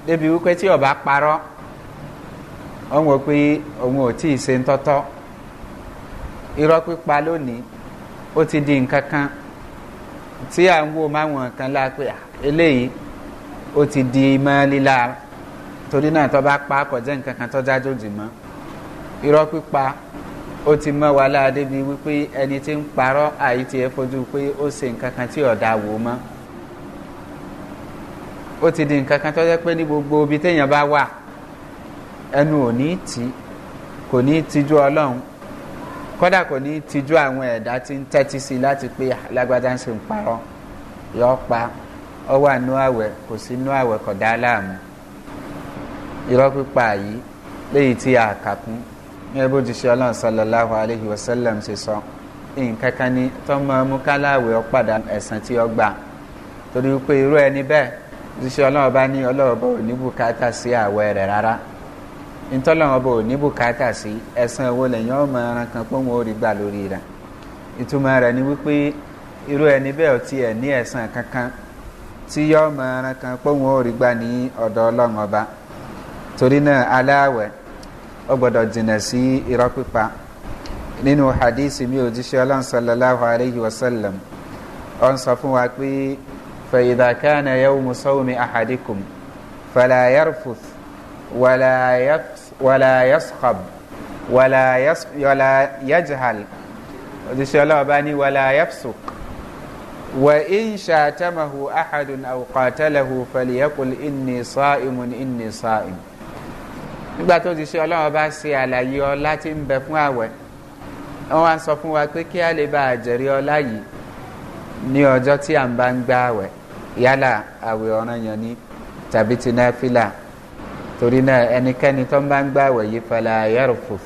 débi wípé tí ọba parọ́ wọ́n wọ́n pé òun ò tí ì ṣe ń tọ́tọ́ irọ́ pípa lónìí ó ti di nǹkan kan tí à ń wò máwọn kan lá pé eléyìí ó ti di mọ́lílá torí náà tó bá pa kọjá nǹkan kan tó jájòjì mọ́ irọ́ pípa ó ti mọ́ wa láàdé bí wípé ẹni tí ń parọ́ àyí ti ẹ fojú pé ó ṣe nǹkan kan tí ọ̀dà wò mọ́ ó ti di nǹkan kan tó jẹ́ pé ní gbogbo ibi téèyàn bá wà ẹnu ò ní tì kò ní tijú ọlọ́run kódà kò ní tijú àwọn ẹ̀dá tí ń tẹ́tí sí láti pé lágbájá ń ṣe ń parọ́ yọ pa ọ wà nú àwẹ̀ kò sí nú àwẹ̀ kò dá láàmú irọ́ pípa yìí léyìí tí a kà kún ní ẹbí òjíṣẹ́ ọlọ́run sallallahu alayhi wa sallam ṣe sọ nǹkan kan ní tọ́mọ mú káláwẹ̀ ọ padà ẹ̀san tí ọ gbà torí pé irú ẹni bẹ́ẹ̀ òjíṣẹ́ ọlọ́run bá ní ọlọ́run bá ò ní bùkátà sí àwẹ̀ rẹ̀ rárá ìtọ́lọ́run bá ò ní bùkátà sí ẹ̀san owó lẹ́yìn ọmọ ẹran kan pé wọn ò rí gbà lórí rẹ̀ ìtumọ̀ rẹ̀ ni wípé irú ẹni bẹ́ẹ̀ ò tiẹ̀ ní ẹ̀san kankan tí yọ ọmọ ẹran kan pé wọn ò rí gbà ní ọ̀dọ̀ ọlọ́run ọba torí náà aláwẹ̀ ó gbọ́dọ̀ jìnà sí irọ́ pípa nínú hadisi mi òjíṣẹ́ ọlọ́run sallallahu alayhi wa sallam ó ń sọ fún wa pé فإذا كان يوم صوم أحدكم فلا يرفث ولا يصخب ولا يجهل ولا يفسق وإن شاتمه أحد أو قاتله فليقل إني صائم إني صائم nígbà tó ti ṣe ọlọ́run bá ṣe àlàyé ọlá tí ń bẹ fún àwẹ̀ wọ́n wá sọ fún wa pé kí a lè bá àjẹrí ọlá yìí ní ọjọ́ tí a ń bá ń gbá àwẹ̀ yálà àwẹ̀ ọ̀ranyàn ni tàbí ti náfìlà torí náà ẹnikẹ́ni tó ń bá ń gbá àwẹ̀ yìí fala yarfuf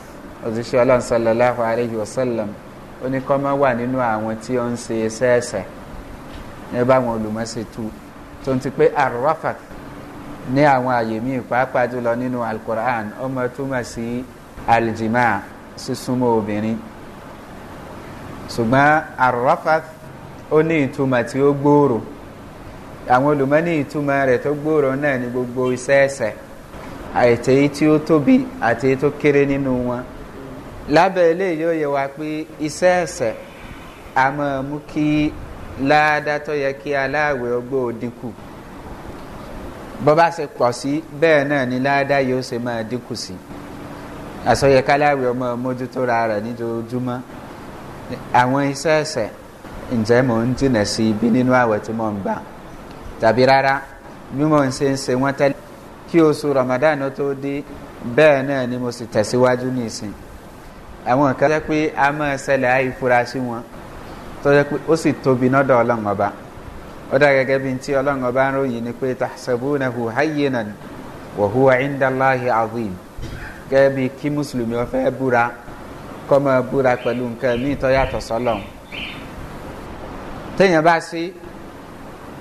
òjíṣẹ́ ọlọ́run sallallahu alayhi wa sallam ó ní kọ́ máa wà nínú àwọn tí ó ń ṣe ẹsẹ̀ẹsẹ̀ ní báwọn olùmọ̀ọ́sẹ̀ tu tó ń ti pé arrafat ní àwọn àyè míì pàápàá jùlọ nínú alquran ọmọ túmọ̀ sí aljima sísúnmọ́ obìnrin ṣùgbọ́n arrafat ó ní ìtumọ̀ tí ó gbòòrò àwọn olùmọ̀ ní ìtumọ̀ rẹ̀ tó gbòòrò náà ní gbogbo iṣẹ́ ẹ̀ṣẹ̀ àìtẹ́yí tí ó tóbi àti tó kéré nínú wọn lábẹ́ ilé yóò yẹ wa pé iṣẹ́ ẹ̀ṣẹ̀ a máa mú kí láàdá tó yẹ kí aláàwẹ̀ ọgbọ́ dínkù bọ́ bá ṣe pọ̀ sí bẹ́ẹ̀ náà ni láàdá yóò ṣe máa dínkù sí àsọyẹ káláàwẹ̀ ọmọ mójútó ra rẹ̀ níjojúmọ́ àwọn iṣẹ́ ẹ̀ṣẹ̀ ǹjẹ́ mò ń jìnà sí bí nínú àwẹ̀ tí mò ń gbà tàbí rárá bí mò ń ṣe wọ́n tẹ́lẹ̀ kí oṣù Ramadan tó dé bẹ́ẹ̀ náà ni mo sì tẹ̀síwájú ní ìsìn àwọn kan jẹ́ pé a máa ṣẹlẹ̀ àìfura sí wọn tó jẹ́ pé ó sì tóbi nọ́dọ̀ ọlọ́run ọba ó dá gẹ́gẹ́ bí tí ọlọ́run ọba ń ròyìn ni pé tahsabunahu hayyinan wa huwa indallahi azim gẹ́gẹ́ bí kí mùsùlùmí ó fẹ́ búra kó máa búra pẹ̀lú nǹkan míì tó yàtọ̀ sọ́lọ́run téèyàn bá sí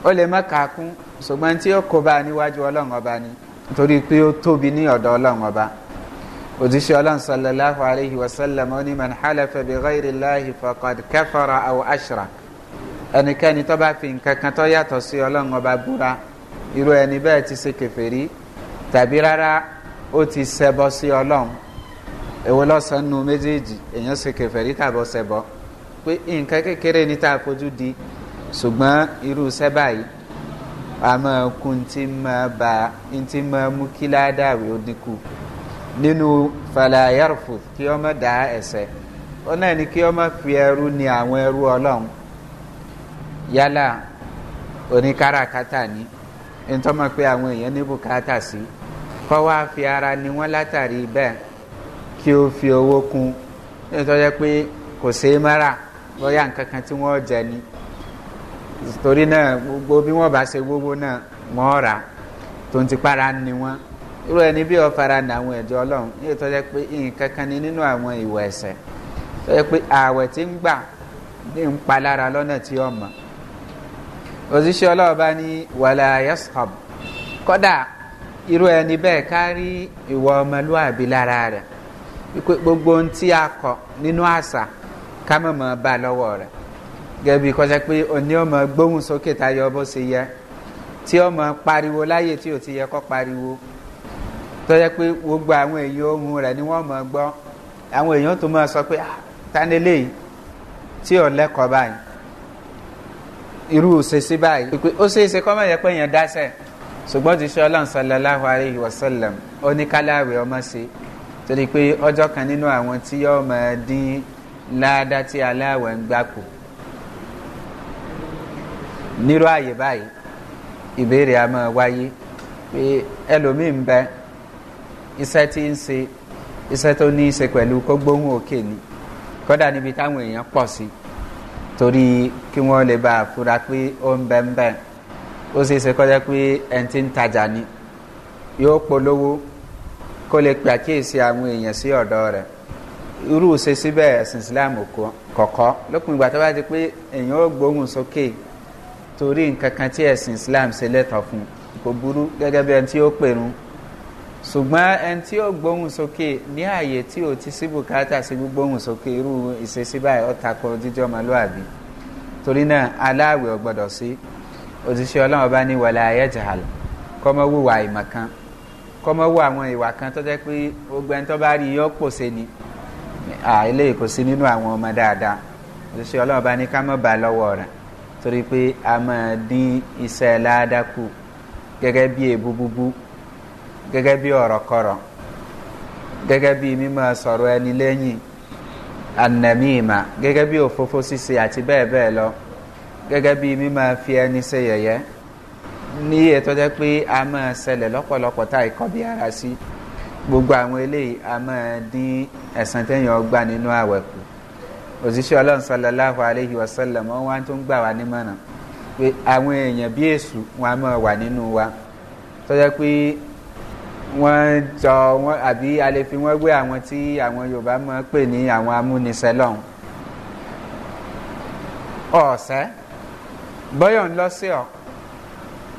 ó lè má kàákún ṣùgbọ́n tí ó kó bá níwájú ọlọ́run ọba ni nítorí pé ó tóbi ní ọ̀dọ̀ ọlọ́run ọba òjíṣẹ́ ọlọ́run sallallahu alayhi wa sallam ó ní man halafa bi ghayri llahi faqad kafara aw ashrak ẹnikẹ́ni tó bá fi nǹkan kan tó yàtọ̀ sí ọlọ́run ọba búra irú ẹni bẹ́ẹ̀ ti ṣe kèfèrí tàbí rárá ó ti ṣẹbọ sí ọlọ́run èwo lọ́sàn nù méjèèjì èèyàn ṣe kèfèrí tàbọ̀ ṣẹbọ pé nǹkan kékeré ní tá a fojú di ṣùgbọ́n irú sẹ́bà yìí àmọ́ kun tí máa mú kí ládàwé ó dínkù nínú falayarfu kí ọmọ dá ẹsẹ̀ ó náà ní kí ọmọ fi ẹrú ní àwọn ẹrú ọlọ́run yálà oníkàràkátà ní ntọ́mọ̀ pé àwọn èèyàn ní bùkátà sí kọ́ wá fi ara ní wọ́n látàrí bẹ́ẹ̀ kí ó fi owó kún nítorí pé kò sí mara lọ́yà nǹkan kan tí wọ́n jẹ ní torí náà gbogbo bí wọ́n bá ṣe gbogbo náà wọ́n rà tó ń ti para ní wọ́n irú ẹni bí ọ̀fara ní àwọn ẹ̀jọ́ ọlọ́run ní ìtọ́jẹ́ pé nǹkan kan ní nínú àwọn ìwà ẹ̀ṣẹ̀ tó yẹ pé ààwẹ̀ tí ń gbà ní ń pa lára lọ́nà tí ó mọ̀ òṣìṣẹ́ ọlọ́run bá ní wàlà yashab kọ́dà irú ẹni bẹ́ẹ̀ kárí ìwọ ọmọlúwàbí lára rẹ̀ wípé gbogbo ohun tí a kọ nínú àṣà ká mọ̀ mọ́ bá lọ́wọ́ rẹ̀ gẹ́gẹ́ bí kọjá pé òní ọmọ gbóhùn sókè tayọ bó ṣe yẹ tí ọmọ pariwo láyè tí ò ti yẹ kọ́ pariwo tó yẹ pé gbogbo àwọn èèyàn ohun rẹ̀ ni wọ́n mọ̀ gbọ́ àwọn èèyàn tó mọ̀ sọ pé tánilé yìí tí ò lẹ́kọ̀ọ́ báyìí irú òṣèṣì báyìí pé ó ṣeéṣe kọ́ mọ̀ yẹ pé èèyàn dáṣẹ̀ ṣùgbọ́n ti ṣe ọlọ́run sallallahu alayhi wa sallam ó ní káláwé ọmọ ṣe torí pé ọjọ́ kan nínú àwọn tí yóò máa dín láàdá tí aláwẹ̀ ń gbáko nírú àyè báyìí ìbéèrè a máa wáyé pé ẹlòmíì ń bẹ iṣẹ́ tí ń ṣe iṣẹ́ tó ní í ṣe pẹ̀lú kó gbóhùn òkè ni kódà níbi táwọn èèyàn pọ̀ sí torí kí wọ́n lè bá a fura pé ó ń bẹ ń bẹ ó ṣe é ṣe kọjá pé ẹni tí ń tajà ni yóò polówó kó lè pè àkíyèsí àwọn èèyàn sí ọ̀dọ́ rẹ̀ irú ṣe síbẹ̀ ẹ̀sìn islam kọ̀kọ́ lópin ìgbà tó bá ti pé èèyàn ó gbóhùn sókè torí nǹkan kan tí ẹ̀sìn islam ṣe lẹ́tọ̀ fún kò burú gẹ́gẹ́ bí ẹni tí ó pèrún ṣùgbọ́n ẹni tí ó gbóhùn sókè ní ààyè tí ò ti sí bùkátà sí gbóhùn sókè irú ìṣesí báyìí ó tako jíjọ́ ọmọlúwàbí torí náà aláàwẹ̀ ò gbọ́dọ̀ sí òjíṣẹ́ ọlọ́run bá ní wàlẹ̀ ayẹ́jàhàl kọ́mọ́ wùwà ìmọ̀ kan kọ́mọ́ wù àwọn ìwà kan tó jẹ́ pé gbogbo ẹni tó bá rí yọ́ pòṣe ni ilé kò sí nínú àwọn ọmọ dáadáa òjíṣẹ́ ọlọ́run bá ní ká mọ́ bá lọ́wọ́ rẹ̀ torí pé a máa dín iṣẹ́ ládàkù gẹ́gẹ́ bí èbú búbú gẹ́gẹ́ bí ọ̀rọ̀ kọ̀rọ̀ gẹ́gẹ́ bí mímọ́ sọ̀rọ̀ ẹni lẹ́yìn ànàmíìmà gẹ́gẹ́ bí òfófó ṣíṣe àti bẹ́ẹ̀ bẹ́ẹ̀ lọ gẹ́gẹ́ bí mímọ́ fi ẹni ṣe yẹ̀yẹ́ ní ètò jẹ́ pé a máa ṣẹlẹ̀ lọ́pọ̀lọpọ̀ tá ìkọ́ bí ara sí gbogbo àwọn eléyìí a máa dín ẹ̀san téèyàn gbà nínú àwẹ̀ kù òjíṣẹ́ ọlọ́run sallallahu alayhi wa sallam wọ́n wá tó ń gbà wá nímọ̀ràn pé àwọn èèyàn bí èṣù wọn a máa wà nínú wa tó jẹ́ pé wọ́n jọ wọ́n àbí a lè fi wọ́n gbé àwọn tí àwọn yorùbá máa pè ní àwọn amúnisẹ́lọ́hún ọ̀sẹ́ bọ́yọ̀ ń lọ sí ọ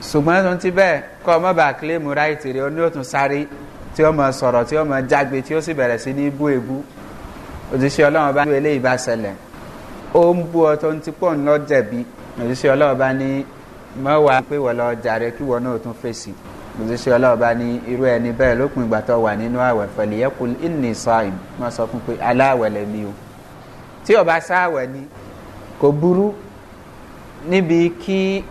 ṣùgbọ́n tó ń ti bẹ́ẹ̀ kọ́ ọmọ bá kílèmù ráìtì rẹ̀ ó ní òtún sáré tí ó mọ̀ sọ̀rọ̀ tí ó mọ̀ jágbe tí ó sì bẹ̀rẹ̀ sí ní bú èbú òjíṣẹ́ ọlọ́run bá ní eléyìí bá ṣẹlẹ̀ ó ń bú ọ tó ń ti pọ̀ ńlọ jẹ̀bi òjíṣẹ́ ọlọ́run bá ní mọ́ wá pé wọ́n lọ jàre kí wọ́n náà tún fèsì òjíṣẹ́ ọlọ́run bá ní irú ẹni bẹ́ẹ̀ lópin ìgbà tó wà nínú àwẹ̀ pẹ̀lú yẹ́kùn inni sa'im wọ́n sọ fún pé aláwẹ̀ lẹ́mí o tí ó bá sáwẹ̀ ni kò burú níbi kí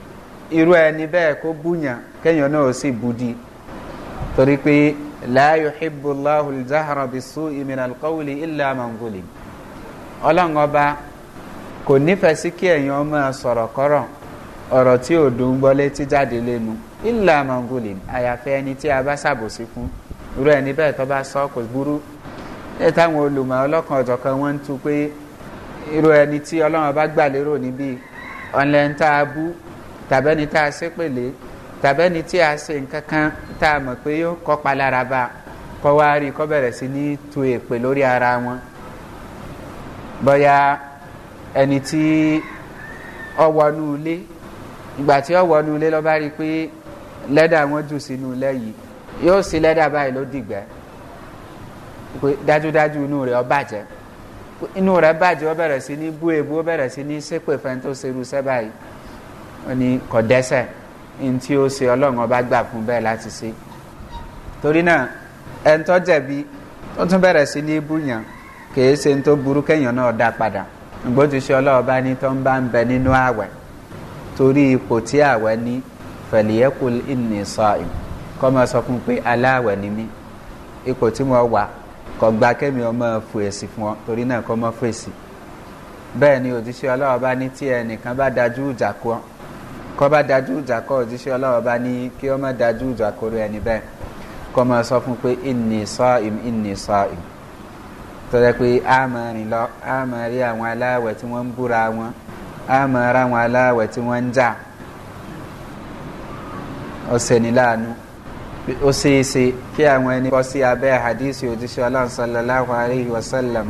irú ẹni bẹ́ẹ̀ kó búyàn kéèyàn náà ó sì budi torí pé la yuhibbu Allahu al-jahra bis-su'i min al-qawli illa man zulim ọlọ́run ọba kò nífẹ̀ẹ́ sí kí èèyàn máa sọ̀rọ̀ kọ́rọ̀ ọ̀rọ̀ tí ò dùn gbọ́ létí jáde lẹ́nu illa man zulim àyàfẹ́ ẹni tí a bá ṣàbòsí fún irú ẹni bẹ́ẹ̀ tó bá sọ kò burú ní táwọn olùmọ̀ ọlọ́kan ọ̀jọ̀kan wọ́n ń tu pé irú ẹni tí ọlọ́run ọba gbà lérò níbí ọ̀nlẹ̀ tá a bú tàbẹ́ni tá a ṣépèlé tàbẹ́ni tí a ṣe nǹkan kan tá a mọ̀ pé yóò kọ́pa lára bá kọ́ wá rí kọ́ bẹ̀rẹ̀ sí ní tu èpè lórí ara wọn bọ́yá ẹni tí ọ wọnú ilé ìgbà tí ọ wọnú ilé lọ bá rí pé lẹ́dà wọn jù sínú ilé yìí yóò sí lẹ́dà báyìí ló dìgbẹ́ pé dájúdájú inú rẹ̀ ó bàjẹ́ inú rẹ̀ bàjẹ́ ó bẹ̀rẹ̀ sí ní bú èbú ó bẹ̀rẹ̀ sí ní ṣépè fẹ́ tó ṣerú sẹ́bà yìí wọ́n ní kò dẹ́sẹ̀ ní tí ó ṣe ọlọ́run ọba gbà fún bẹ́ẹ̀ láti ṣe torí náà ẹni tó jẹ̀bi tó tún bẹ̀rẹ̀ sí ní búyàn kìí ṣe tó burú kéèyàn náà dá padà ǹgbọ́n ti ṣe ọlọ́run bá ní tó ń bá ń bẹ nínú àwẹ̀ torí ipò tí àwẹ̀ ní fẹ̀lìyẹ́kùl inni sa'im kọ́ máa sọ fún pé aláwẹ̀ ni mí ipò tí mo wà kò gba kémi ọmọ fèsì fún ọ torí náà kọ́ mọ́ fèsì bẹ́ẹ̀ ni òjíṣẹ́ ọlọ́run bá ní tí ẹnìkan bá dájú ìjà kọ́ kọ́ bá dájú ìjà kọ́ òjíṣẹ́ ọlọ́run bá ní kí ọmọ dájú ìjà kọ́ rẹ̀ ẹni bẹ́ẹ̀ kọ́ máa sọ fún pé inni sa'im tó jẹ́ pé a máa rìn lọ a máa rí àwọn aláwẹ̀ tí wọ́n ń búra wọn a máa rá àwọn aláwẹ̀ tí wọ́n ń jà ọ̀sẹ̀ ní láàánú ó ṣeéṣe kí àwọn ẹni kọ́ sí abẹ́ hadisi òjíṣẹ́ ọlọ́run sallallahu alayhi wa sallam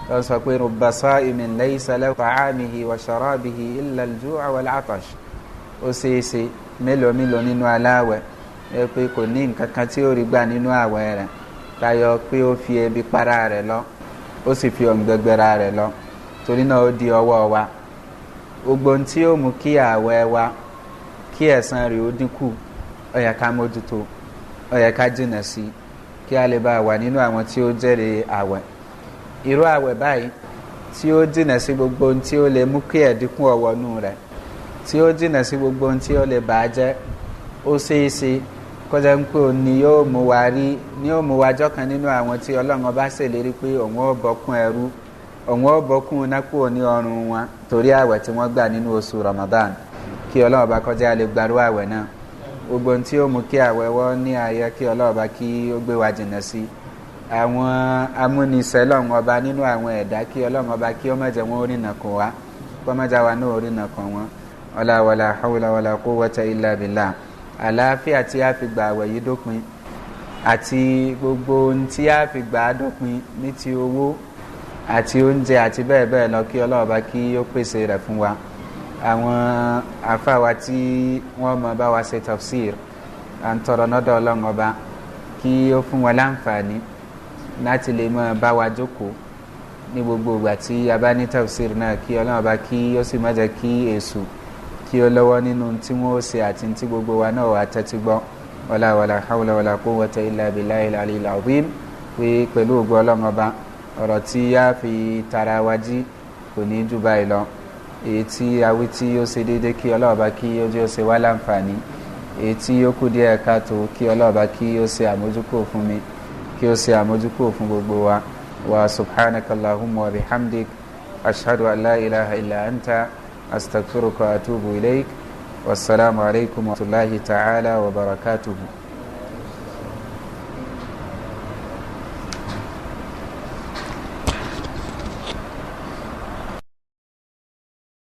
lọ sọ pé rubba sa'imin laysa lahu ta'amihi wa sharabihi illa al-ju'a wal-'atash ó ṣeéṣe mélòó nínú aláwẹ̀ ẹ pé kò ní nǹkan kan tí ó rí gbà nínú àwẹ̀ rẹ̀ tayọ pé ó fi ebi para rẹ̀ lọ ó sì fi òǹgbẹgbẹra rẹ̀ lọ torí náà ó di ọwọ́ wa gbogbo tí ó mú kí àwẹ̀ wa kí ẹ̀san rẹ̀ ó dínkù ó yẹ ká mójútó ó yẹ ká jìnà sí kí a lè bá wà nínú àwọn tí ó jẹ́rìí àwẹ̀ irú àwẹ̀ báyìí tí ó jìnà sí gbogbo tí ó lè mú kí ẹ̀dínkù ọ̀wọ́nú rẹ̀ tí ó jìnà sí gbogbo tí ó lè bàá jẹ́ ó ṣeéṣe kọjá ń pé òní yóò mú wa jọ́kan nínú àwọn tí ọlọ́run ọba ṣèlérí pé òun ó bọ́kún ẹrú òun ó bọ́kún nápò ní ọrùn wọn torí àwẹ̀ tí wọ́n gbà nínú oṣù Ramadan kí ọlọ́run ọba kọjá lè gbarú àwẹ̀ náà gbogbo tí ó mú kí àwẹ̀ wọ́n ní ayé kí ọlọ́run ọba kí ó gbé wa jìnnà sí àwọn amúnisẹ́ lọ́run ọba nínú àwọn ẹ̀dá kí ọlọ́run ọba kí ó má jẹ́ wọn orí nàkàn wá kó má já wa náà orí nàkàn wọn wala hawla wala quwwata illa billah àlàáfíà tí a fi gbà àwẹ̀ yìí dópin àti gbogbo ohun tí a fi gbà á dópin ní ti owó àti oúnjẹ àti bẹ́ẹ̀ bẹ́ẹ̀ lọ kí ọlọ́run bá kí ó pèsè rẹ̀ fún wa àwọn àfáwà tí wọ́n mọ̀ bá wa ṣe tafsir à ń tọrọ nọ́dọ̀ ọlọ́run ọba kí ó fún wa láǹfààní láti lè mọ̀ bá wa jókòó ní gbogbo ìgbà tí a bá ní tafsir náà kí ọlọ́run ọba kí ó sì má jẹ́ kí èṣù kí ó lọ́wọ́ nínú tí wọ́n ó ṣe àti tí gbogbo wa náà wà tẹ́tí gbọ́ wala hawla wala quwwata illa billahil aliyyil azim pé pẹ̀lú ògo ọlọ́run ọba ọ̀rọ̀ tí a fi tara wa jí kò ní jù báyìí lọ èyí tí awí tí ó ṣe déédé kí ọlọ́run ọba kí ó jẹ́ ó ṣe wá láǹfààní èyí tí ó kù díẹ̀ káàtó kí ọlọ́run ọba kí ó ṣe àmójúkò fún mi kí ó ṣe àmójúkò fún gbogbo wa wa subhanakallahumma wa bihamdik ashhadu an la ilaha illa anta أستغفرك وأتوب إليك والسلام عليكم ورحمة الله تعالى وبركاته